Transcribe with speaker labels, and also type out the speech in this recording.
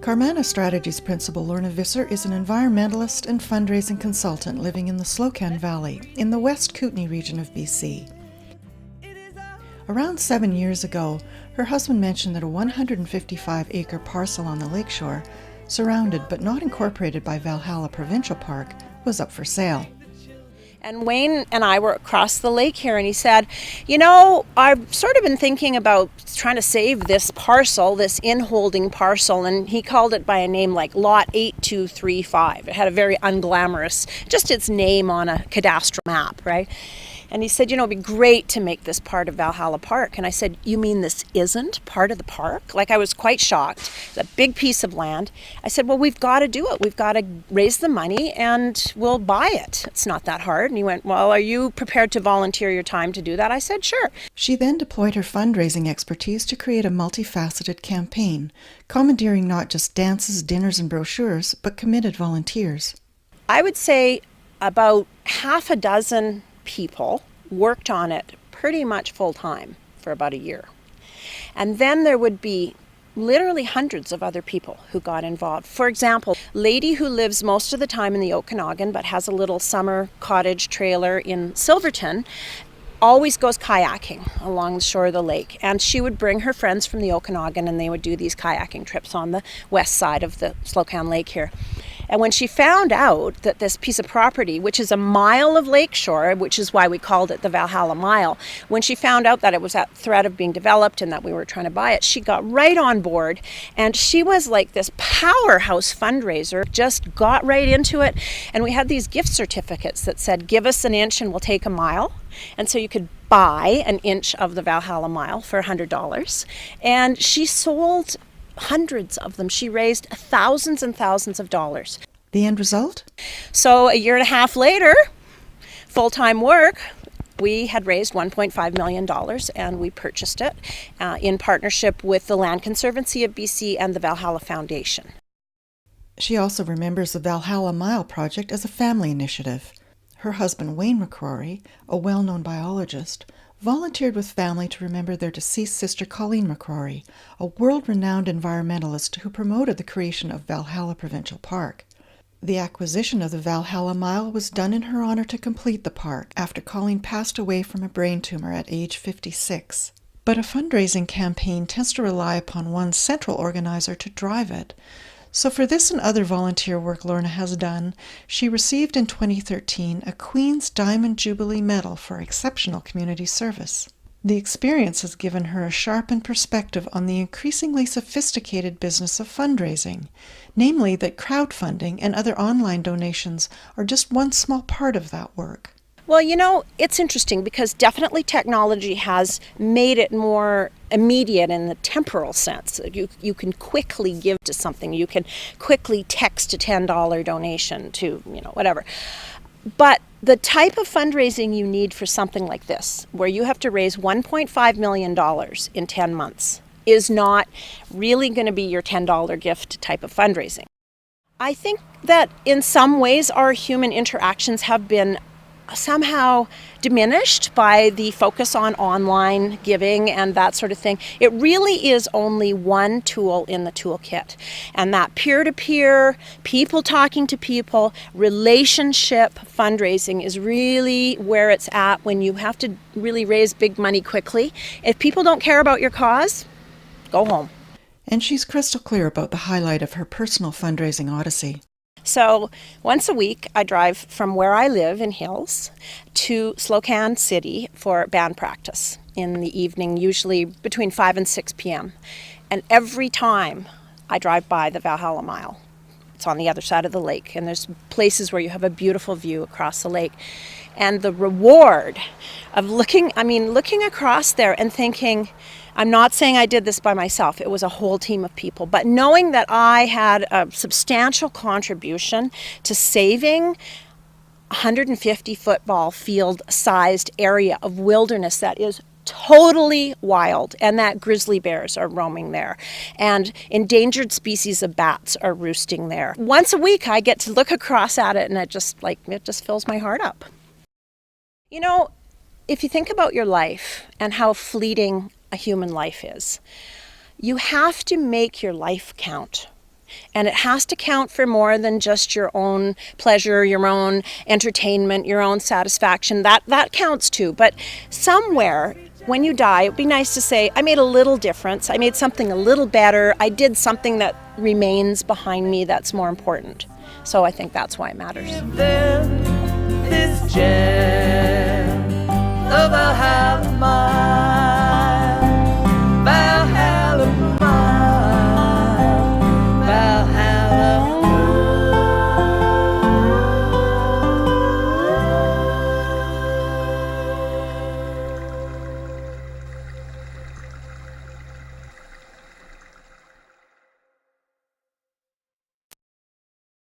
Speaker 1: Carmana Strategies principal Lorna Visser is an environmentalist and fundraising consultant living in the Slocan Valley in the West Kootenay region of BC. Around 7 years ago, her husband mentioned that a 155-acre parcel on the lakeshore, surrounded but not incorporated by Valhalla Provincial Park, was up for sale.
Speaker 2: And Wayne and I were across the lake here, and he said, you know, I've sort of been thinking about trying to save this parcel, this in-holding parcel, and he called it by a name like Lot 8235. It had a very unglamorous, just its name on a cadastral map, right? And he said, you know, it'd be great to make this part of Valhalla Park. And I said, you mean this isn't part of the park? Like, I was quite shocked. It's a big piece of land. I said, well, we've got to do it. We've got to raise the money and we'll buy it. It's not that hard. And he went, well, are you prepared to volunteer your time to do that? I said, sure.
Speaker 1: She then deployed her fundraising expertise to create a multifaceted campaign, commandeering not just dances, dinners, and brochures, but committed volunteers.
Speaker 2: I would say about half a dozen people worked on it pretty much full time for about a year. And then there would be literally hundreds of other people who got involved. For example, a lady who lives most of the time in the Okanagan but has a little summer cottage trailer in Silverton always goes kayaking along the shore of the lake. And she would bring her friends from the Okanagan and they would do these kayaking trips on the west side of the Slocan Lake here. And when she found out that this piece of property, which is a mile of lakeshore, which is why we called it the Valhalla Mile, when she found out that it was at threat of being developed and that we were trying to buy it, she got right on board. And she was like this powerhouse fundraiser, just got right into it. And we had these gift certificates that said, give us an inch and we'll take a mile. And so you could buy an inch of the Valhalla Mile for $100. And she sold hundreds of them. She raised thousands and thousands of dollars.
Speaker 1: The end result?
Speaker 2: So a year and a half later, full-time work, we had raised $1.5 million and we purchased it in partnership with the Land Conservancy of BC and the Valhalla Foundation.
Speaker 1: She also remembers the Valhalla Mile project as a family initiative. Her husband, Wayne McCrory, a well-known biologist, volunteered with family to remember their deceased sister Colleen McCrory, a world-renowned environmentalist who promoted the creation of Valhalla Provincial Park. The acquisition of the Valhalla Mile was done in her honor to complete the park after Colleen passed away from a brain tumor at age 56. But a fundraising campaign tends to rely upon one central organizer to drive it. So for this and other volunteer work Lorna has done, she received in 2013 a Queen's Diamond Jubilee Medal for exceptional community service. The experience has given her a sharpened perspective on the increasingly sophisticated business of fundraising, namely that crowdfunding and other online donations are just one small part of that work.
Speaker 2: Well, you know, it's interesting because definitely technology has made it more immediate in the temporal sense. You can quickly give to something. You can quickly text a $10 donation to, whatever. But the type of fundraising you need for something like this, where you have to raise $1.5 million in 10 months, is not really going to be your $10 gift type of fundraising. I think that in some ways our human interactions have been somehow diminished by the focus on online giving and that sort of thing. It really is only one tool in the toolkit. And that peer-to-peer, people talking to people, relationship fundraising is really where it's at when you have to really raise big money quickly. If people don't care about your cause, go home.
Speaker 1: And she's crystal clear about the highlight of her personal fundraising odyssey.
Speaker 2: So once a week, I drive from where I live in Hills to Slocan City for band practice in the evening, usually between 5 and 6 p.m. And every time I drive by the Valhalla Mile, it's on the other side of the lake, and there's places where you have a beautiful view across the lake. And the reward of looking across there and thinking, I'm not saying I did this by myself, it was a whole team of people, but knowing that I had a substantial contribution to saving 150 football field sized area of wilderness that is totally wild, and that grizzly bears are roaming there and endangered species of bats are roosting there. Once a week I get to look across at it and it just fills my heart up. You know, if you think about your life and how fleeting a human life is, you have to make your life count. And it has to count for more than just your own pleasure, your own entertainment, your own satisfaction. That counts too. But somewhere, when you die, it'd be nice to say, I made a little difference. I made something a little better. I did something that remains behind me that's more important. So I think that's why it matters.
Speaker 3: This gem of Valhalla Mile.